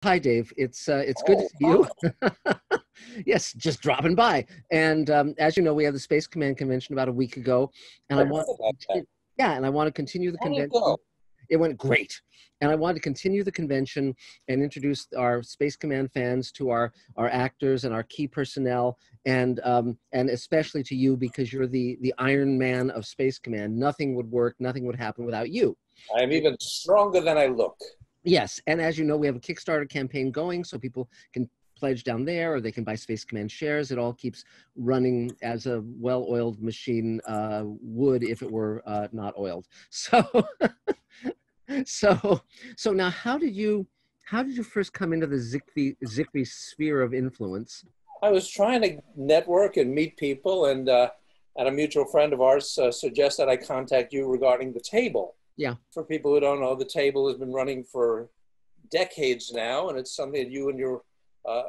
Hi, Dave. It's good to Oh, see you. hi. Yes, just dropping by. And as you know, we had the Space Command convention about a week ago, and I I heard want to about that. yeah, and I want to continue the How did it convention. go? It went great, and I wanted to continue the convention and introduce our Space Command fans to our actors and our key personnel, and especially to you because you're the Iron Man of Space Command. Nothing would work, nothing would happen without you. I'm even stronger than I look. Yes, and as you know, we have a Kickstarter campaign going, so people can pledge down there, or they can buy Space Command shares. It all keeps running as a well-oiled machine would if it were not oiled. So, so, so now, how did you first come into the Zigbee sphere of influence? I was trying to network and meet people, and a mutual friend of ours suggested I contact you regarding the table. Yeah. For people who don't know, the table has been running for decades now, and it's something that you and your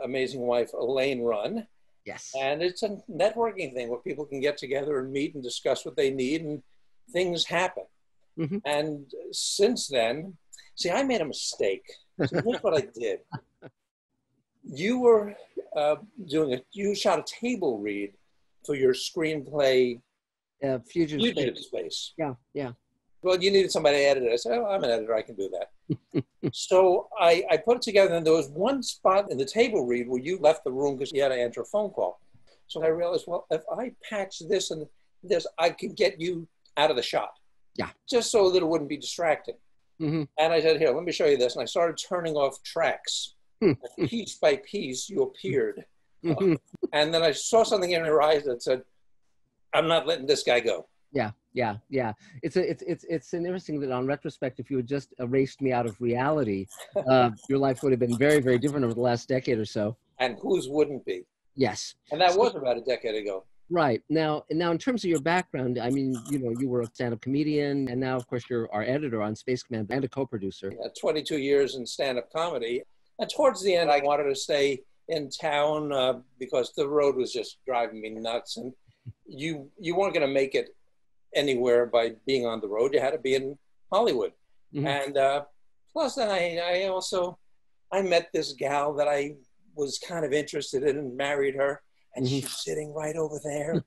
amazing wife, Elaine, run. Yes. And it's a networking thing where people can get together and meet and discuss what they need, and things happen. Hmm. And since then, see, I made a mistake. So here's what I did. You were you shot a table read for your screenplay, Fugitive Space. Fugitive Space. Yeah. Yeah. Well, you needed somebody to edit it. I said, oh, I'm an editor, I can do that. So I put it together, and there was one spot in the table read where you left the room because you had to answer a phone call. So I realized, well, if I patch this and this, I could get you out of the shot. Yeah. Just so that it wouldn't be distracting. Hmm. And I said, here, let me show you this. And I started turning off tracks. Piece by piece, you appeared. Hmm. And then I saw something in your eyes that said, I'm not letting this guy go. Yeah, yeah, yeah. It's an interesting that on retrospect, if you had just erased me out of reality, your life would have been very, very different over the last decade or so. And whose wouldn't be? Yes. And that So, was about a decade ago. right. Now in terms of your background, I mean, you were a stand-up comedian, and now, of course, you're our editor on Space Command and a co-producer. 22 years in stand-up comedy. And towards the end, I wanted to stay in town because the road was just driving me nuts. And you weren't going to make it anywhere by being on the road. You had to be in Hollywood. Hmm. And plus, then I met this gal that I was kind of interested in and married her. And Hmm. she's sitting right over there.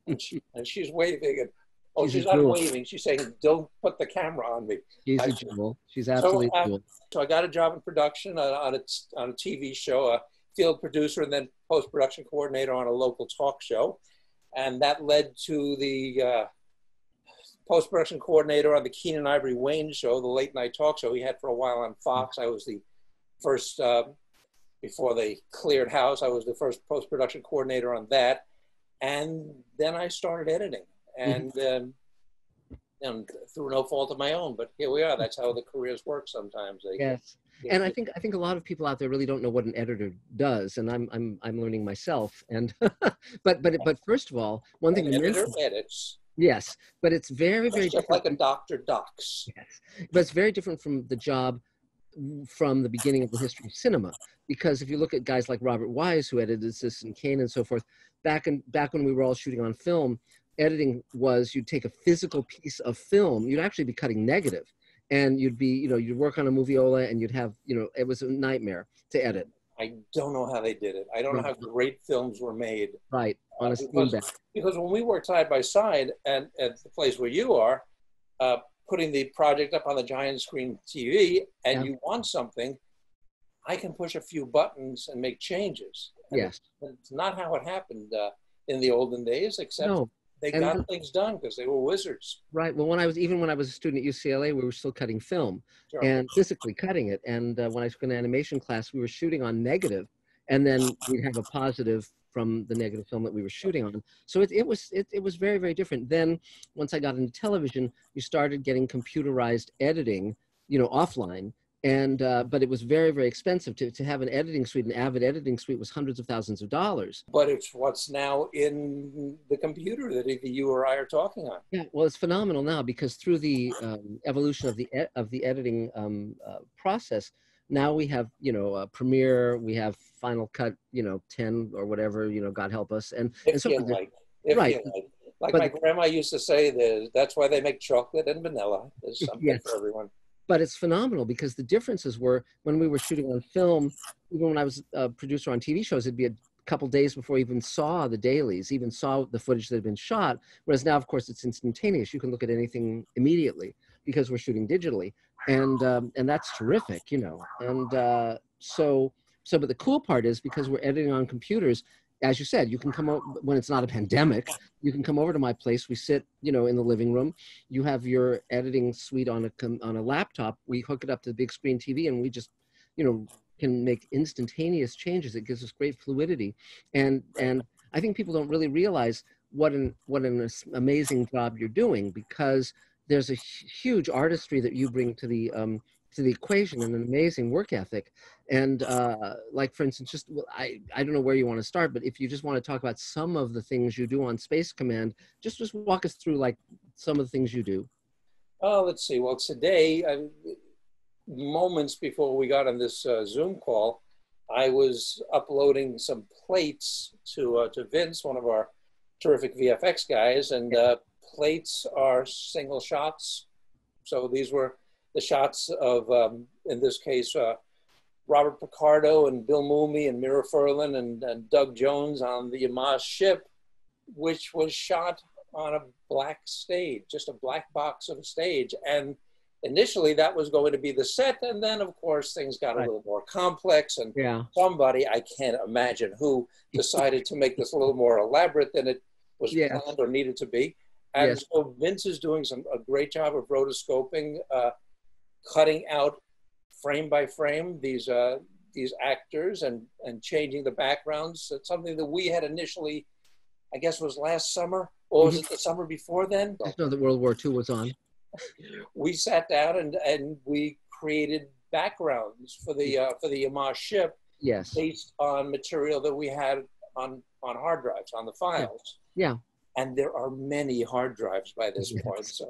And she's waving. And, oh, She's a she's not jewel. waving. She's saying, don't put the camera on me. She's I, a jewel. She's so, absolutely a jewel. so I got a job in production on a TV show, a field producer, and then post-production coordinator on a local talk show. And that led to the post-production coordinator on the Keenan Ivory Wayne show, the late night talk show he had for a while on Fox. I was the first, before they cleared house, I was the first post-production coordinator on that. And then I started editing. And through no fault of my own, but here we are. That's how the careers work sometimes. Yes. And I think a lot of people out there really don't know what an editor does, and I'm learning myself. And but first of all, one thing An to editor mention, edits. yes, but it's very, That's very just different. like a doctor docs. Yes, but it's very different from the job from the beginning of the history of cinema. Because if you look at guys like Robert Wise, who edited Citizen Kane and so forth, back when we were all shooting on film, editing was you'd take a physical piece of film, you'd actually be cutting negative, and you'd work on a moviola, and you'd have, it was a nightmare to edit. I don't know how they did it. I don't know Right, how great films were made. right, on a steam Because bed. when we worked side by side at the place where you are, putting the project up on the giant screen TV, and Yeah. you want something, I can push a few buttons and make changes. And Yes. it's not how it happened in the olden days, except No. they And got things done because they were wizards. right. Well, when I was a student at UCLA, we were still cutting film Sure. and physically cutting it. And when I took an animation class, we were shooting on negative, and then we'd have a positive from the negative film that we were shooting on. So it was very, very different. Then once I got into television, you started getting computerized editing, offline. And but it was very, very expensive to have an editing suite. An Avid editing suite was hundreds of thousands of dollars. But it's what's now in the computer that either you or I are talking on. Yeah, well, it's phenomenal now because through the evolution of the editing process, now we have Premiere, we have Final Cut, 10 or whatever, God help us, and If so you forth. like. If Right, you like. Like my but grandma used to say, that's why they make chocolate and vanilla. There's something yes, for everyone. but it's phenomenal because the differences were when we were shooting on film, even when I was a producer on TV shows, it'd be a couple days before I even saw the dailies, even saw the footage that had been shot. Whereas now, of course, it's instantaneous. You can look at anything immediately because we're shooting digitally, and that's terrific, you know. And but the cool part is because we're editing on computers, as you said, you can come over when it's not a pandemic. You can come over to my place. We sit, you know, in the living room. You have your editing suite on a laptop. We hook it up to the big screen TV, and we just, you know, can make instantaneous changes. It gives us great fluidity, and I think people don't really realize what an amazing job you're doing, because there's a huge artistry that you bring to the equation, and an amazing work ethic. And like, for instance, just I don't know where you want to start, but if you just want to talk about some of the things you do on Space Command, just walk us through like some of the things you do. Oh, let's see. Well, today, moments before we got on this Zoom call, I was uploading some plates to Vince, one of our terrific VFX guys, and plates are single shots. So these were the shots of, in this case, Robert Picardo and Bill Mumy and Mira Furlan and Doug Jones on the Yamaha ship, which was shot on a black stage, just a black box of a stage. And initially that was going to be the set. And then of course things got a little more complex, and somebody, I can't imagine who, decided to make this a little more elaborate than it was planned or needed to be. And so Vince is doing a great job of rotoscoping, cutting out frame by frame these actors and changing the backgrounds. It's something that we had initially, I guess, was last summer, or was it the summer before then? I just know that World War II was on. We sat down and we created backgrounds for the Yamaha ship, based on material that we had on hard drives, on the files. And there are many hard drives by this point. So,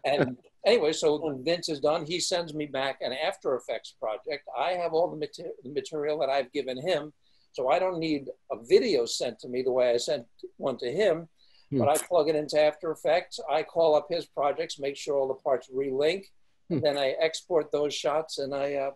and anyway, so when Vince is done, he sends me back an After Effects project. I have all the material that I've given him, so I don't need a video sent to me the way I sent one to him, but I plug it into After Effects. I call up his projects, make sure all the parts relink, and then I export those shots and I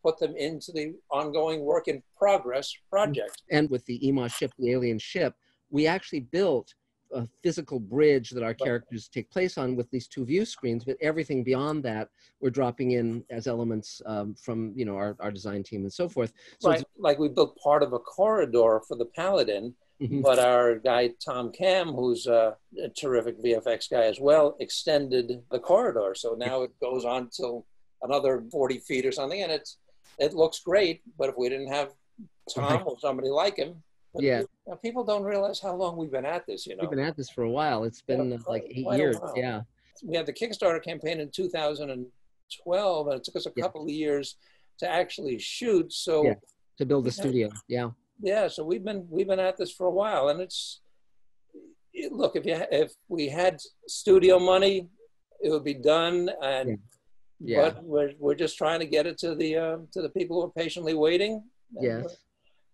put them into the ongoing work in progress project. And with the EMA ship, the alien ship, we actually built a physical bridge that our characters take place on with these two view screens, but everything beyond that we're dropping in as elements from, you know, our design team and so forth. So like we built part of a corridor for the Paladin, but our guy Tom Cam, who's a terrific VFX guy as well, extended the corridor. So now it goes on till another 40 feet or something, and it looks great. But if we didn't have Tom or somebody like him, people don't realize how long we've been at this, you know. We've been at this for a while. It's been like 8 years. We had the Kickstarter campaign in 2012, and it took us a couple of years to actually shoot. So to build the studio. So we've been at this for a while, and look, if we had studio money, it would be done, and but we're just trying to get it to the people who are patiently waiting.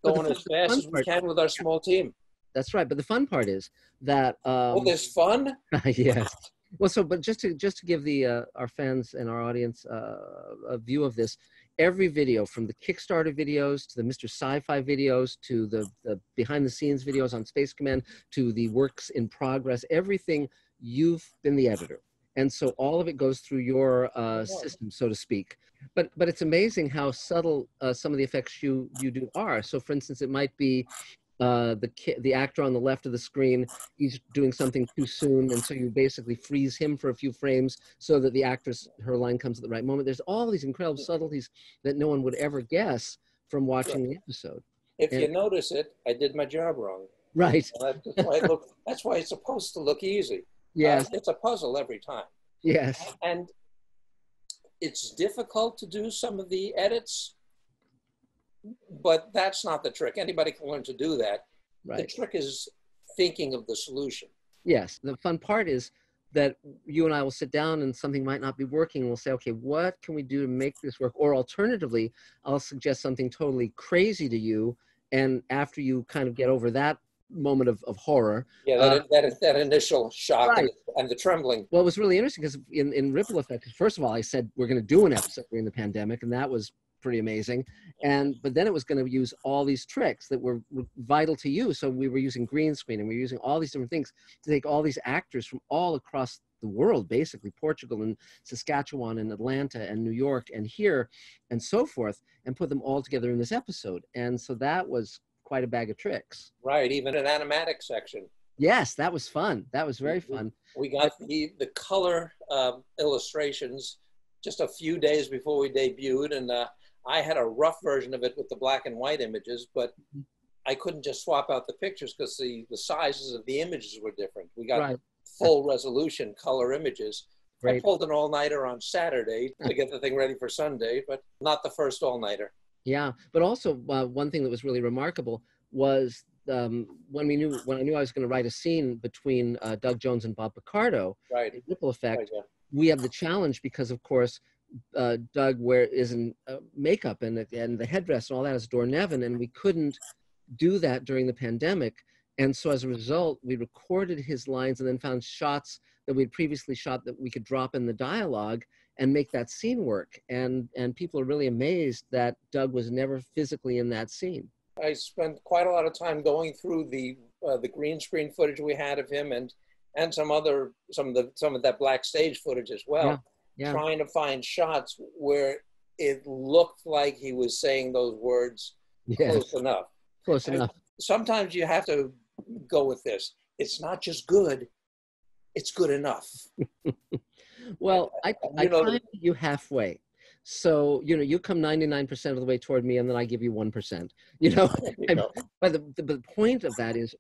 Going as fast as we can with our small team. That's right. But the fun part is that there's fun. Yes. Well, but just to give our fans and our audience a view of this, every video from the Kickstarter videos to the Mr. Sci-Fi videos to the behind the scenes videos on Space Command to the works in progress, everything, you've been the editor. And so all of it goes through your system, so to speak. But it's amazing how subtle some of the effects you do are. So for instance, it might be the actor on the left of the screen, he's doing something too soon, and so you basically freeze him for a few frames so that the actress, her line comes at the right moment. There's all these incredible subtleties that no one would ever guess from watching the episode. If you notice it, I did my job wrong. Right. That's why it's supposed to look easy. Yes. It's a puzzle every time. Yes. And it's difficult to do some of the edits, but that's not the trick. Anybody can learn to do that. Right. The trick is thinking of the solution. Yes. The fun part is that you and I will sit down and something might not be working. We'll say, okay, what can we do to make this work? Or alternatively, I'll suggest something totally crazy to you. And after you kind of get over that moment of horror. Yeah, that initial shock Right. and the trembling. Well, it was really interesting because in Ripple Effect, first of all, I said we're going to do an episode during the pandemic, and that was pretty amazing. But then it was going to use all these tricks that were vital to you. So we were using green screen, and we were using all these different things to take all these actors from all across the world, basically Portugal and Saskatchewan and Atlanta and New York and here and so forth, and put them all together in this episode. And so that was quite a bag of tricks. Right, even an animatic section. Yes, that was fun. That was very fun. We got the color illustrations just a few days before we debuted, and I had a rough version of it with the black and white images, but I couldn't just swap out the pictures because the sizes of the images were different. We got full resolution color images. Great. I pulled an all-nighter on Saturday to get the thing ready for Sunday, but not the first all-nighter. Yeah, but also one thing that was really remarkable was when I knew I was going to write a scene between Doug Jones and Bob Picardo, in Ripple Effect, we have the challenge because, of course, Doug is in makeup and the headdress and all that is Dornevan, and we couldn't do that during the pandemic. And so as a result, we recorded his lines and then found shots that we'd previously shot that we could drop in the dialogue and make that scene work. And people are really amazed that Doug was never physically in that scene. I spent quite a lot of time going through the green screen footage we had of him and some of that black stage footage as well. Yeah. Trying to find shots where it looked like he was saying those words close enough. Close enough. Sometimes you have to go with this. It's not just good, it's good enough. Well, I find you halfway. So, you come 99% of the way toward me and then I give you 1%, But the point of that is,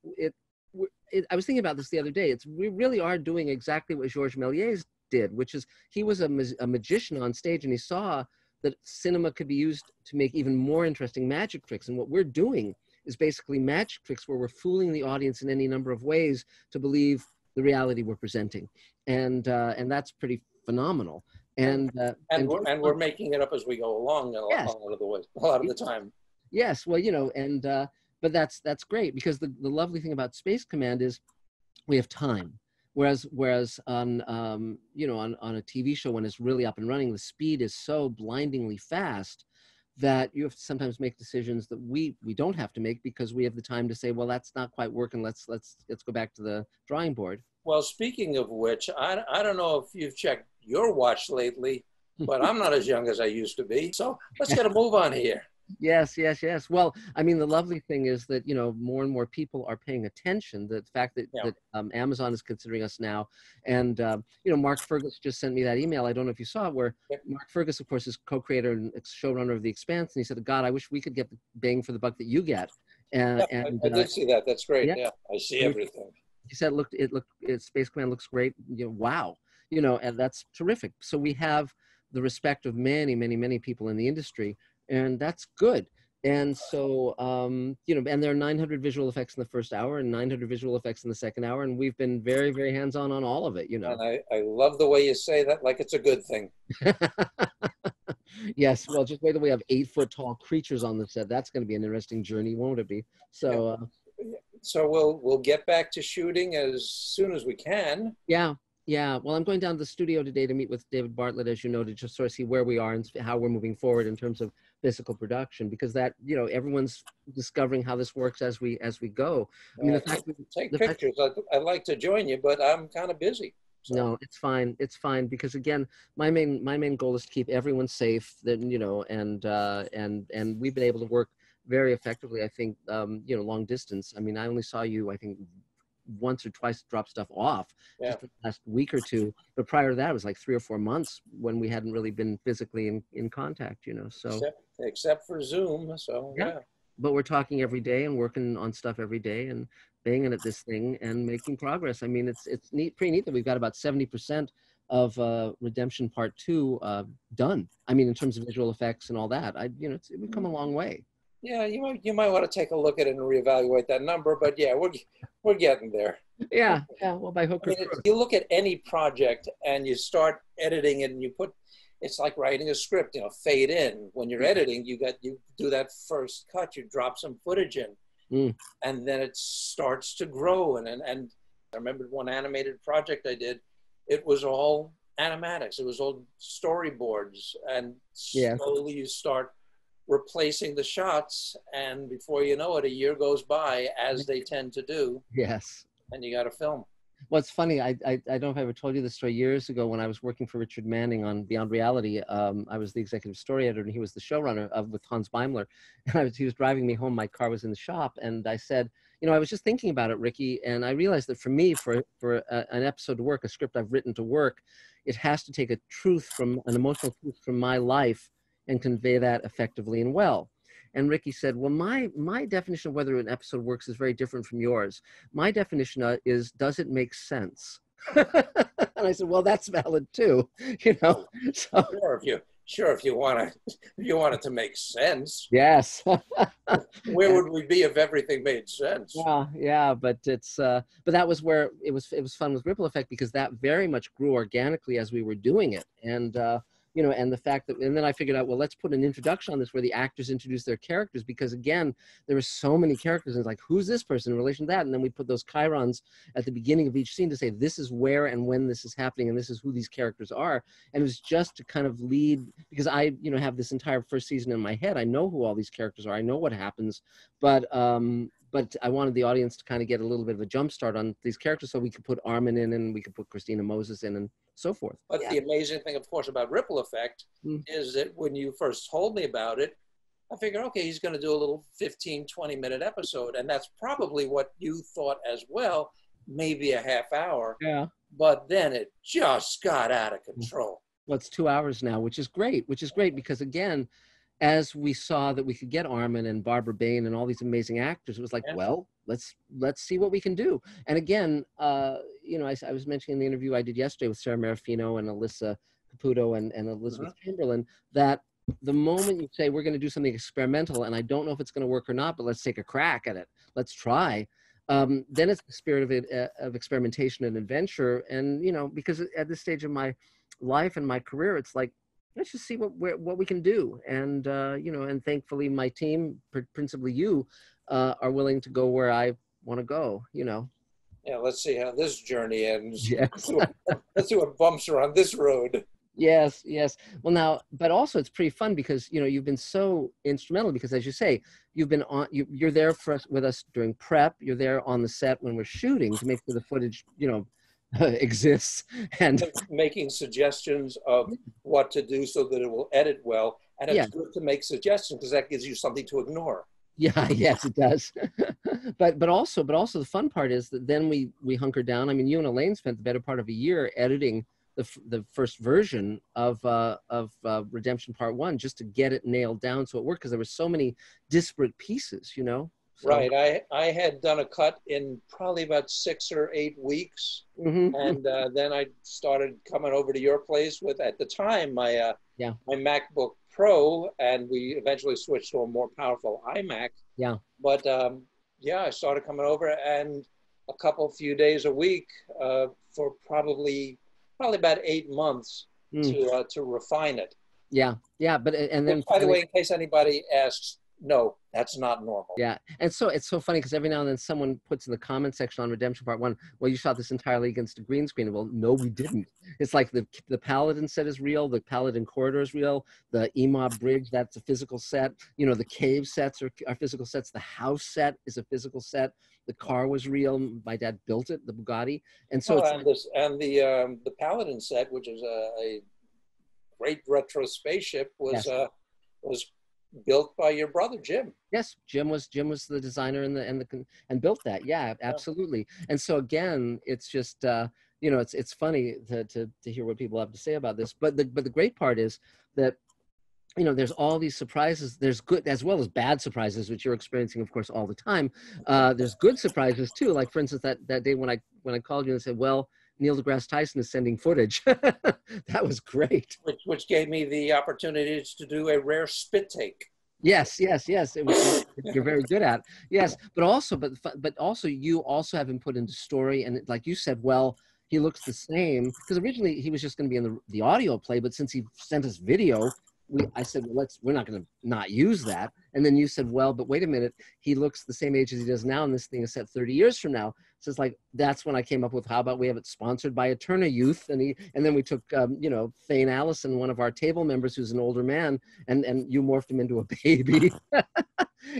I was thinking about this the other day. We really are doing exactly what Georges Méliès did, which is he was a magician on stage and he saw that cinema could be used to make even more interesting magic tricks. And what we're doing is basically magic tricks where we're fooling the audience in any number of ways to believe the reality we're presenting. And that's pretty phenomenal. And we're making it up as we go along a lot of the time. Yes, well, but that's great because the lovely thing about Space Command is we have time. Whereas on on a TV show when it's really up and running, the speed is so blindingly fast that you have to sometimes make decisions that we don't have to make because we have the time to say, well, that's not quite working. Let's go back to the drawing board. Well, speaking of which, I don't know if you've checked your watch lately, but I'm not as young as I used to be. So let's get a move on here. Yes. Well, I mean, the lovely thing is that, more and more people are paying attention. The fact that Amazon is considering us now. And, Mark Fergus just sent me that email. I don't know if you saw it, where Mark Fergus, of course, is co-creator and showrunner of The Expanse. And he said, God, I wish we could get the bang for the buck that you get. I did see that. That's great. Yeah, I see everything. He said, Space Command looks great. Wow. And that's terrific. So we have the respect of many, many, many people in the industry. And that's good. And so, and there are 900 visual effects in the first hour and 900 visual effects in the second hour. And we've been very, very hands-on on all of it, And I love the way you say that, like it's a good thing. Yes. Well, just wait till we have 8-foot-tall creatures on the set. That's going to be an interesting journey, won't it be? So, so we'll get back to shooting as soon as we can. Yeah. Well, I'm going down to the studio today to meet with David Bartlett, as you know, to just sort of see where we are and how we're moving forward in terms of physical production, because that, everyone's discovering how this works as we go. I mean, take pictures. I'd like to join you, but I'm kind of busy. So. No, it's fine. It's fine because again, my main goal is to keep everyone safe. That and we've been able to work very effectively. I think long distance. I mean, I only saw you, I think, once or twice drop stuff off just the last week or two, but prior to that it was like 3 or 4 months when we hadn't really been physically in contact, so except for Zoom. So yeah, but we're talking every day and working on stuff every day and banging at this thing and making progress. I mean, it's pretty neat that we've got about 70% of Redemption Part 2 done. I mean, in terms of visual effects and all that, we've come a long way. Yeah, you might want to take a look at it and reevaluate that number, but yeah, we're getting there. Yeah. Well, by hook or crook. You look at any project and you start editing it, and it's like writing a script. Fade in. When you're editing, you do that first cut. You drop some footage in, Mm. and then it starts to grow. And I remember one animated project I did, it was all animatics, it was all storyboards, and Yes. slowly you start replacing the shots, and before you know it, a year goes by, as they tend to do, Yes. and you got to film. Well, it's funny. I don't know if I ever told you this story. Years ago, when I was working for Richard Manning on Beyond Reality, I was the executive story editor, and he was the showrunner of with Hans Beimler. And he was driving me home. My car was in the shop, and I said, I was just thinking about it, Ricky, and I realized that for me, an episode to work, a script I've written to work, it has to take a truth from an emotional truth from my life and convey that effectively and well. And Ricky said, well, my definition of whether an episode works is very different from yours. My definition is, does it make sense? And I said, well, that's valid too, So Sure, if you want it to make sense. yes. Where would we be if everything made sense? Yeah, but but that was where it was fun with Ripple Effect, because that very much grew organically as we were doing it. And and the fact that, and then I figured out, well, let's put an introduction on this where the actors introduce their characters, because again, there were so many characters, and it's like, who's this person in relation to that? And then we put those chyrons at the beginning of each scene to say, this is where and when this is happening, and this is who these characters are. And it was just to kind of lead, because I, have this entire first season in my head. I know who all these characters are. I know what happens, but I wanted the audience to kind of get a little bit of a jump start on these characters, so we could put Armin in, and we could put Christina Moses in, and so forth. But the amazing thing, of course, about Ripple Effect is that when you first told me about it, I figured, okay, he's going to do a little 15, 20-minute episode. And that's probably what you thought as well, maybe a half hour. Yeah. But then it just got out of control. Well, it's 2 hours now, which is great because, again, as we saw that we could get Armin and Barbara Bain and all these amazing actors, it was like, well, let's see what we can do. And again, I was mentioning in the interview I did yesterday with Sarah Marafino and Alyssa Caputo and Elizabeth Chamberlain, that the moment you say we're going to do something experimental, and I don't know if it's going to work or not, but let's take a crack at it, let's try, then it's the spirit of experimentation and adventure. And, because at this stage of my life and my career, it's like, let's just see what we can do. And, and thankfully my team, principally you, are willing to go where I want to go, Yeah, let's see how this journey ends. Yes. Let's see what bumps are on this road. Yes. Well, now, but also it's pretty fun because, you've been so instrumental, because as you say, you've been you're there with us during prep. You're there on the set when we're shooting to make sure the footage, exists, and making suggestions of what to do so that it will edit well. And it's good to make suggestions, because that gives you something to ignore. Yeah, yes, it does. but also the fun part is that then we hunker down. I mean, you and Elaine spent the better part of a year editing the first version of Redemption Part 1, just to get it nailed down so it worked, because there were so many disparate pieces, So. Right. I had done a cut in probably about 6 or 8 weeks. And then I started coming over to your place with, at the time, my MacBook Pro, and we eventually switched to a more powerful iMac. Yeah. But I started coming over, and a few days a week for probably about 8 months to refine it. Yeah. But and then, by the way, in case anybody asks, no, that's not normal. Yeah. And so it's so funny, because every now and then someone puts in the comment section on Redemption Part 1, well, you shot this entirely against a green screen. Well, no, we didn't. It's like the Paladin set is real. The Paladin corridor is real. The Ema Bridge, that's a physical set. The cave sets are physical sets. The house set is a physical set. The car was real. My dad built it, the Bugatti. And so the Paladin set, which is a great retro spaceship, was built by your brother Jim. Yes, Jim was the designer and built that. Yeah, absolutely. And so again, it's just it's funny to hear what people have to say about this. But the great part is that there's all these surprises. There's good as well as bad surprises, which you're experiencing, of course, all the time. There's good surprises too. Like, for instance, that day when I called you and said, well, Neil deGrasse Tyson is sending footage. That was great. Which gave me the opportunity to do a rare spit take. Yes. It was, you're very good at. Yes, but also you also have him put into story, and like you said, well, he looks the same, because originally he was just going to be in the audio play, but since he sent us video, I said, well, we're not going to not use that. And then you said, well, but wait a minute, he looks the same age as he does now, and this thing is set 30 years from now. So it's like, that's when I came up with, how about we have it sponsored by Eterna Youth? And then we took, you know, Thane Allison, one of our table members, who's an older man, and you morphed him into a baby.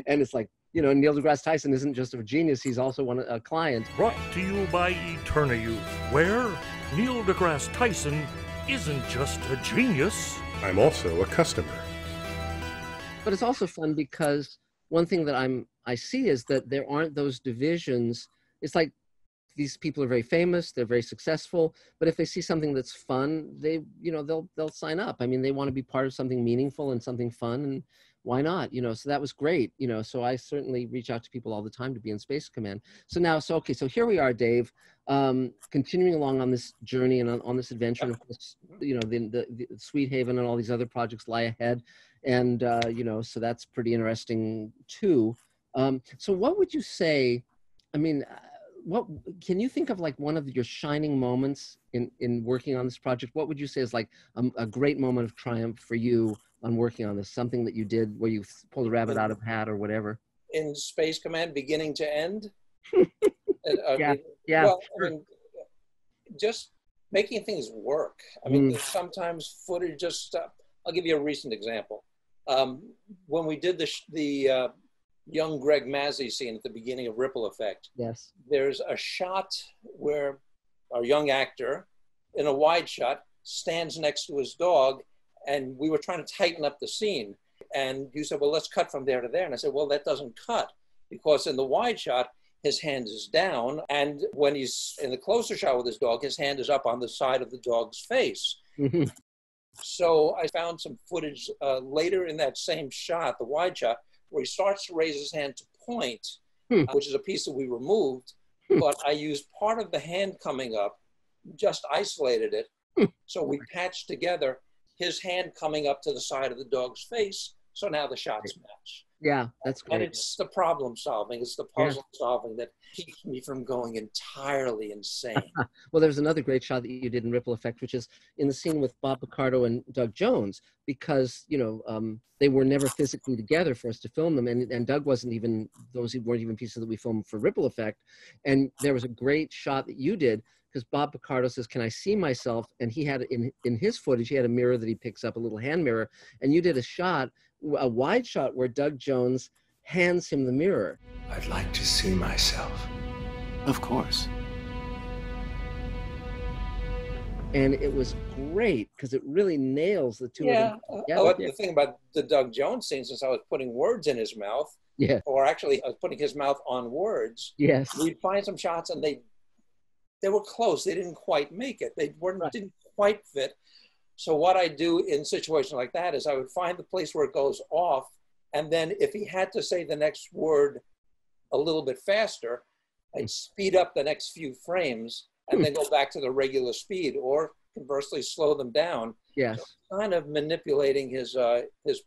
And it's like, you know, Neil deGrasse Tyson isn't just a genius, he's also a client. Brought to you by Eterna Youth, where Neil deGrasse Tyson isn't just a genius. I'm also a customer. But it's also fun because one thing that I see is that there aren't those divisions. It's like these people are very famous, they're very successful, but if they see something that's fun, they, you know, they'll sign up. I mean, they want to be part of something meaningful and something fun, and why not? You know, so that was great. You know, so I certainly reach out to people all the time to be in Space Command. So now, okay, so here we are, Dave, continuing along on this journey and on this adventure. And of course, you know, the Sweet Haven and all these other projects lie ahead. And, you know, so that's pretty interesting too. So what would you say, I mean, what can you think of, like one of your shining moments in working on this project? What would you say is like a great moment of triumph for you on working on this? Something that you did where you pulled a rabbit out of a hat or whatever? In Space Command, beginning to end? Yeah, yeah. Well, I mean, just making things work. I mean, sometimes footage just, I'll give you a recent example. When we did the young Greg Mazzy scene at the beginning of Ripple Effect, yes, there's a shot where our young actor, in a wide shot, stands next to his dog, and we were trying to tighten up the scene. And you said, well, let's cut from there to there. And I said, well, that doesn't cut, because in the wide shot, his hand is down. And when he's in the closer shot with his dog, his hand is up on the side of the dog's face. So I found some footage later in that same shot, the wide shot, where he starts to raise his hand to point, which is a piece that we removed, but I used part of the hand coming up, just isolated it. So we patched together his hand coming up to the side of the dog's face. So now the shots match. Yeah, that's great. And it's the problem solving, it's the puzzle solving that keeps me from going entirely insane. Well, there's another great shot that you did in Ripple Effect, which is in the scene with Bob Picardo and Doug Jones, because, you know, they were never physically together for us to film them. And Doug wasn't even, those weren't even pieces that we filmed for Ripple Effect. And there was a great shot that you did, because Bob Picardo says, can I see myself? And he had, in his footage, he had a mirror that he picks up, a little hand mirror. And you did a shot, a wide shot, where Doug Jones hands him the mirror. I'd like to see myself. Of course. And it was great, because it really nails the two of them together. The thing about the Doug Jones scene, since I was putting words in his mouth, or actually I was putting his mouth on words, we'd find some shots and they were close. They didn't quite make it. They didn't quite fit. So what I do in situations like that is I would find the place where it goes off, and then if he had to say the next word a little bit faster, I'd speed up the next few frames and then go back to the regular speed, or conversely slow them down. Yes. So kind of manipulating his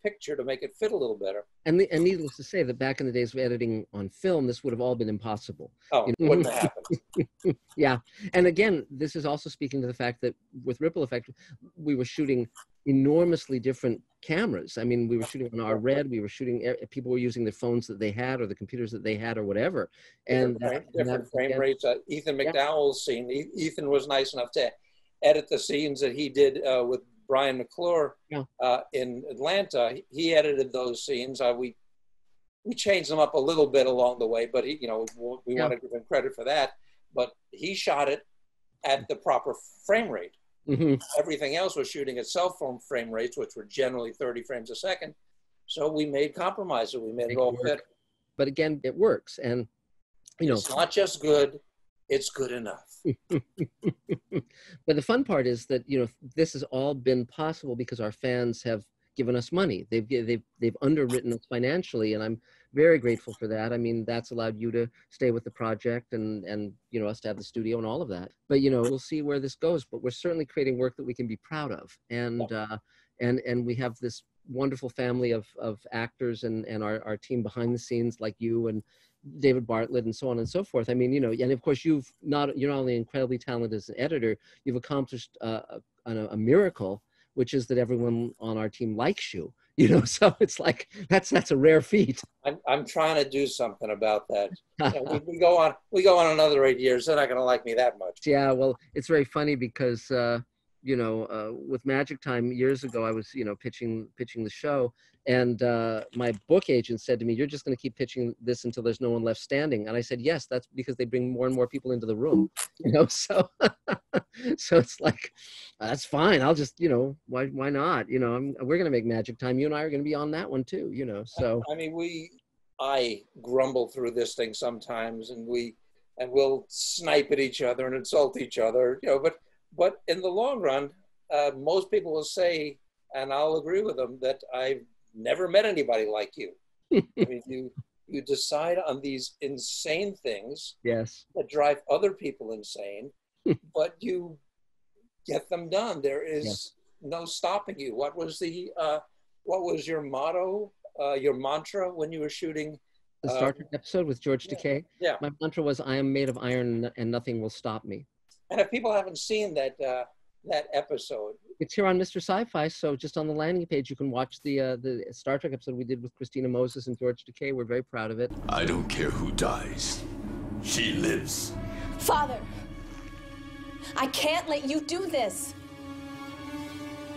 picture to make it fit a little better. And needless to say that back in the days of editing on film, this would have all been impossible. Oh, it wouldn't have happened. Yeah. And again, this is also speaking to the fact that with Ripple Effect, we were shooting enormously different cameras. I mean, we were shooting on our Red, we were shooting, people were using the phones that they had or the computers that they had or whatever. And different frame rates. Ethan McDowell's scene, Ethan was nice enough to edit the scenes that he did with Brian McClure in Atlanta. He edited those scenes. We changed them up a little bit along the way, but we want to give him credit for that. But he shot it at the proper frame rate. Everything else was shooting at cell phone frame rates, which were generally 30 frames a second. So we made compromises. We made it all fit. But again, it works. And, it's not just good, it's good enough. But the fun part is that, this has all been possible because our fans have given us money. They've underwritten us financially, and I'm very grateful for that. I mean, that's allowed you to stay with the project and us to have the studio and all of that. But we'll see where this goes. But we're certainly creating work that we can be proud of, and we have this wonderful family of actors and our team behind the scenes, like you and David Bartlett and so on and so forth. I mean, and of course you're not only incredibly talented as an editor, you've accomplished a miracle, which is that everyone on our team likes you. You know, so it's like that's a rare feat. I'm trying to do something about that. You know, we go on another 8 years. They're not going to like me that much. Yeah, well, it's very funny because you know, with Magic Time years ago, I was, you know, pitching the show, and my book agent said to me, "You're just going to keep pitching this until there's no one left standing." And I said, "Yes, that's because they bring more and more people into the room." You know, so so it's like that's fine. I'll just, you know, why not? You know, we're going to make Magic Time. You and I are going to be on that one too. You know, so I mean, I grumble through this thing sometimes, and we'll snipe at each other and insult each other. You know, but in the long run, most people will say, and I'll agree with them, that I've never met anybody like you. I mean, you decide on these insane things, yes, that drive other people insane, but you get them done. There is no stopping you. What was your motto, your mantra when you were shooting the Star Trek episode with George Takei? Yeah. My mantra was, "I am made of iron, and nothing will stop me." And if people haven't seen that episode, it's here on Mr. Sci-Fi. So just on the landing page, you can watch the Star Trek episode we did with Christina Moses and George Takei. We're very proud of it. I don't care who dies. She lives. Father, I can't let you do this.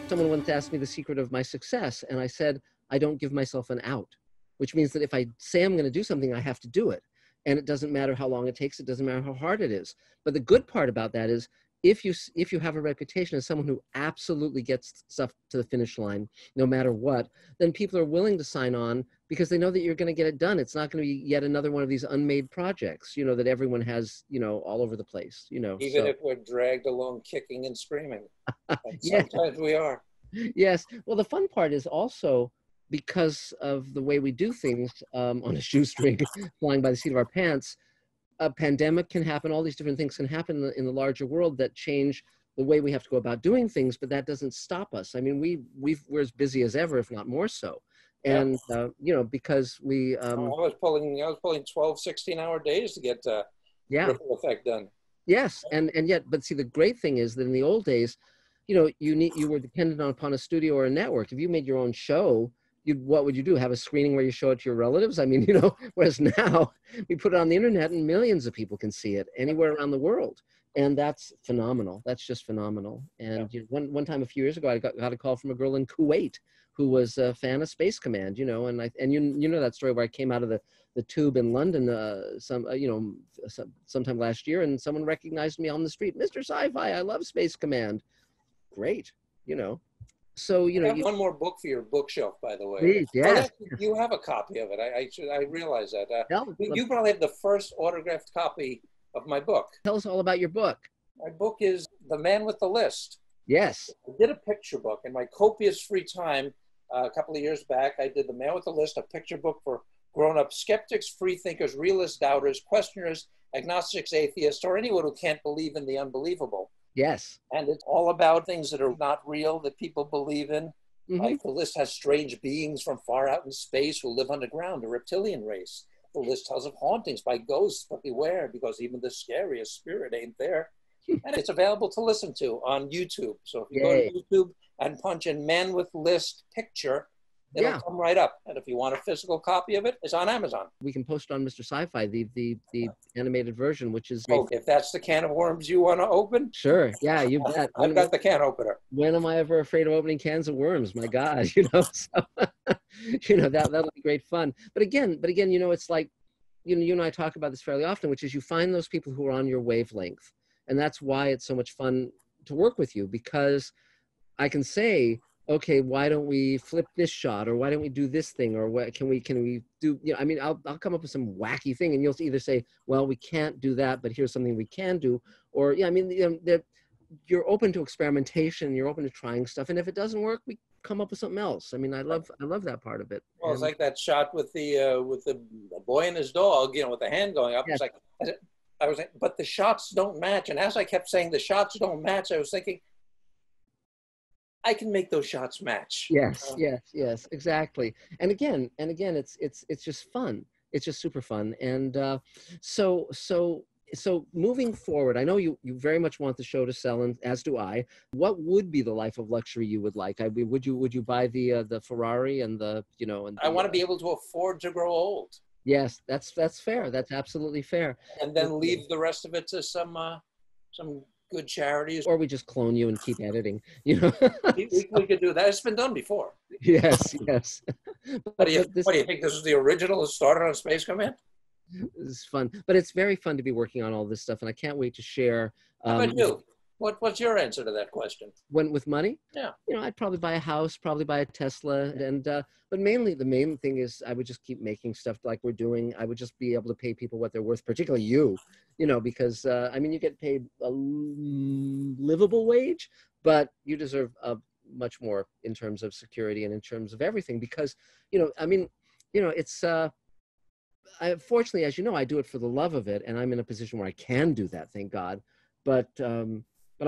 Someone once asked me the secret of my success, and I said, I don't give myself an out, which means that if I say I'm going to do something, I have to do it. And it doesn't matter how long it takes. It doesn't matter how hard it is. But the good part about that is if you have a reputation as someone who absolutely gets stuff to the finish line, no matter what, then people are willing to sign on because they know that you're going to get it done. It's not going to be yet another one of these unmade projects, you know, that everyone has, you know, all over the place, you know. Even if we're dragged along kicking and screaming. And Yes. sometimes we are. Yes. Well, the fun part is also because of the way we do things on a shoestring, flying by the seat of our pants, a pandemic can happen, all these different things can happen in the larger world that change the way we have to go about doing things, but that doesn't stop us. I mean, we're as busy as ever, if not more so. And, you know, because we... I was pulling 12, 16-hour days to get Ripple Effect done. Yes, and yet, but see, the great thing is that in the old days, you know, you were dependent upon a studio or a network. If you made your own show, what would you do? Have a screening where you show it to your relatives? I mean, you know, whereas now we put it on the internet and millions of people can see it anywhere around the world. And that's phenomenal. That's just phenomenal. And you know, one time a few years ago, I got a call from a girl in Kuwait who was a fan of Space Command, you know, and you know that story where I came out of the tube in London sometime last year, and someone recognized me on the street, Mr. Sci-Fi, I love Space Command. Great, you know. So, you know, I have one more book for your bookshelf, by the way. Please, yes. You have a copy of it. I realize that. You Tell probably have the first autographed copy of my book. us all about your book. My book is The Man with the List. Yes. I did a picture book in my copious free time a couple of years back. I did The Man with the List, a picture book for grown-up skeptics, free thinkers, realists, doubters, questioners, agnostics, atheists, or anyone who can't believe in the unbelievable. Yes. And it's all about things that are not real, that people believe in. Mm-hmm. Like the list has strange beings from far out in space who live underground, a reptilian race. The list tells of hauntings by ghosts, but beware, because even the scariest spirit ain't there. And it's available to listen to on YouTube. So if you go to YouTube and punch in Man with List picture, it'll come right up. And if you want a physical copy of it, it's on Amazon. We can post it on Mr. Sci-Fi, the animated version, which is... Oh, if that's the can of worms you want to open? Sure. Yeah, you bet. I've got the can opener. When am I ever afraid of opening cans of worms? My God, you know, so, you know, that'll be great fun. But again, you know, it's like, you know, you and I talk about this fairly often, which is you find those people who are on your wavelength. And that's why it's so much fun to work with you, because I can say, okay, why don't we flip this shot, or why don't we do this thing, or what can we do? You know, I mean, I'll come up with some wacky thing, and you'll either say, well, we can't do that, but here's something we can do, or I mean, you know, you're open to experimentation, you're open to trying stuff, and if it doesn't work, we come up with something else. I mean, I love that part of it. Well, it's like that shot with the boy and his dog, you know, with the hand going up. Yes. It's like I was like, but the shots don't match, and as I kept saying the shots don't match, I was thinking, I can make those shots match. Yes, yes, exactly. And again, it's just fun. It's just super fun. And so so moving forward, I know you very much want the show to sell, and as do I. What would be the life of luxury you would like? I mean, would you buy the Ferrari and the, you know, and I the, want to be able to afford to grow old. Yes, that's fair. That's absolutely fair. And then leave the rest of it to some good charities. Or we just clone you and keep editing, you know. We could do that. It's been done before. Yes. What do you think? This is the original? It started on Space Command? It's fun, but it's very fun to be working on all this stuff, and I can't wait to share. How about you? What's your answer to that question? When with money? Yeah. You know, I'd probably buy a house, probably buy a Tesla, and but mainly the main thing is I would just keep making stuff like we're doing. I would just be able to pay people what they're worth, particularly you know, because I mean, you get paid a livable wage, but you deserve much more in terms of security and in terms of everything, because, you know, I mean, you know, it's fortunately, as you know, I do it for the love of it, and I'm in a position where I can do that, thank God. But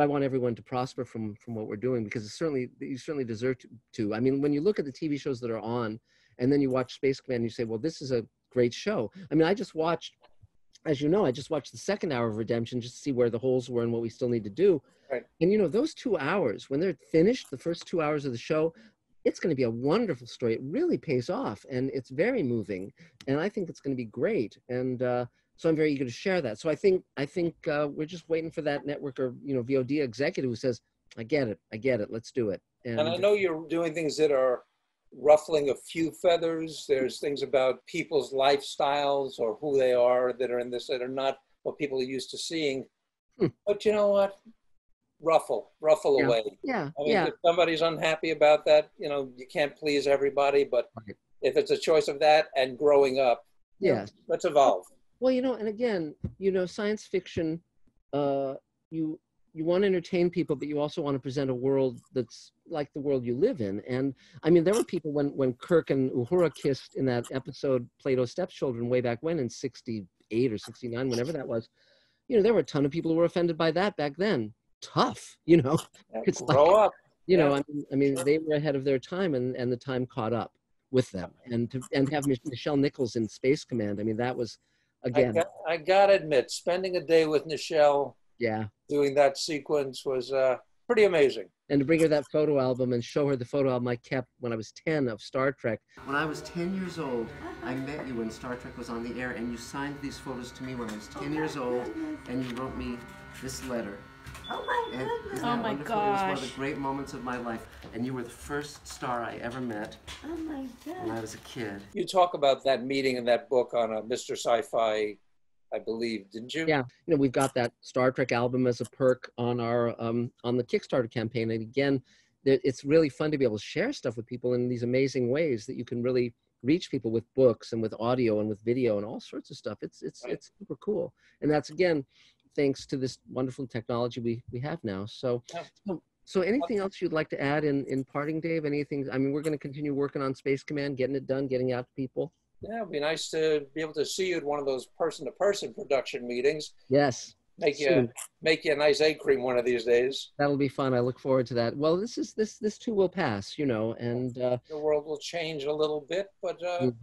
I want everyone to prosper from what we're doing, because you certainly deserve to. I mean, when you look at the TV shows that are on, and then you watch Space Command, and you say, well, this is a great show. I mean, I just watched, as you know, I just watched the second hour of Redemption just to see where the holes were and what we still need to do. Right. And, you know, those 2 hours, when they're finished, the first 2 hours of the show, it's going to be a wonderful story. It really pays off, and it's very moving, and I think it's going to be great. And so I'm very eager to share that. So I think we're just waiting for that network or, you know, VOD executive who says, I get it, let's do it. And I know you're doing things that are ruffling a few feathers. There's things about people's lifestyles or who they are that are in this that are not what people are used to seeing. But you know what? Ruffle away. Yeah. I mean, if somebody's unhappy about that, you know, you can't please everybody, but if it's a choice of that and growing up, yes, let's evolve. Well, you know, and again, you know, science fiction, you want to entertain people, but you also want to present a world that's like the world you live in. And I mean, there were people when Kirk and Uhura kissed in that episode, Plato's Stepchildren, way back when in 68 or 69, whenever that was, you know, there were a ton of people who were offended by that back then. Tough, you know. It's grow up. You know, I mean, they were ahead of their time, and the time caught up with them. And to have Nichelle Nichols in Space Command, I mean, that was, again, I gotta admit, spending a day with Nichelle, doing that sequence was pretty amazing. And to bring her that photo album and show her the photo album I kept when I was 10 of Star Trek. When I was 10 years old, I met you when Star Trek was on the air, and you signed these photos to me when I was 10 years old, and you wrote me this letter. Oh my goodness. Oh my gosh. It was one of the great moments of my life. And you were the first star I ever met. Oh my God. When I was a kid. You talk about that meeting in that book on Mr. Sci-Fi, I believe, didn't you? Yeah. You know, we've got that Star Trek album as a perk on our on the Kickstarter campaign. And again, it's really fun to be able to share stuff with people in these amazing ways that you can really reach people with books and with audio and with video and all sorts of stuff. It's super cool. And that's, again, thanks to this wonderful technology we have now. So anything else you'd like to add in parting, Dave? Anything? I mean, we're going to continue working on Space Command, getting it done, getting out to people. Yeah, it'd be nice to be able to see you at one of those person-to-person production meetings. Yes. Make you a nice egg cream one of these days. That'll be fun. I look forward to that. Well, this too will pass, you know, and the world will change a little bit, but you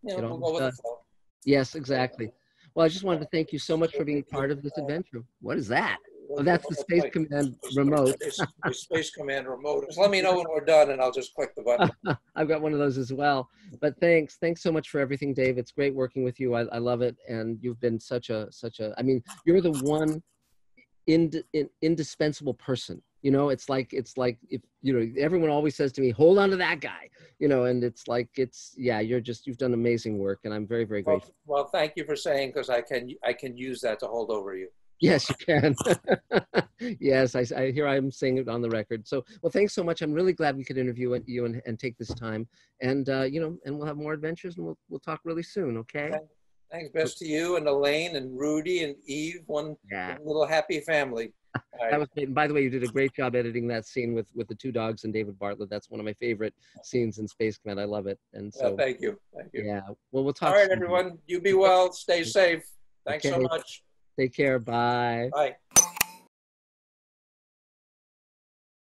know, we'll go with the flow. Yes, exactly. Well, I just wanted to thank you so much for being part of this adventure. What is that? Oh, that's the Space Command remote. The Space Command remote. Just let me know when we're done, and I'll just click the button. I've got one of those as well. But thanks so much for everything, Dave. It's great working with you. I love it, and you've been such a. I mean, you're the one indispensable person. You know, it's like if you know, everyone always says to me, "Hold on to that guy," you know, and it's like you've done amazing work, and I'm very, very grateful. Well, thank you for saying, because I can use that to hold over you. Yes, you can. Yes, here I am saying it on the record. So, well, thanks so much. I'm really glad we could interview you and take this time, and you know, and we'll have more adventures, and we'll talk really soon. Okay. Thanks. Best to you and Elaine and Rudy and Eve. One little happy family. That was great. And by the way, you did a great job editing that scene with the two dogs and David Bartlett. That's one of my favorite scenes in Space Command. I love it. And so, thank you. Yeah. Well, we'll talk. All right, soon. everyone. You be well. Stay safe. Thanks so much. Take care. Bye. Bye.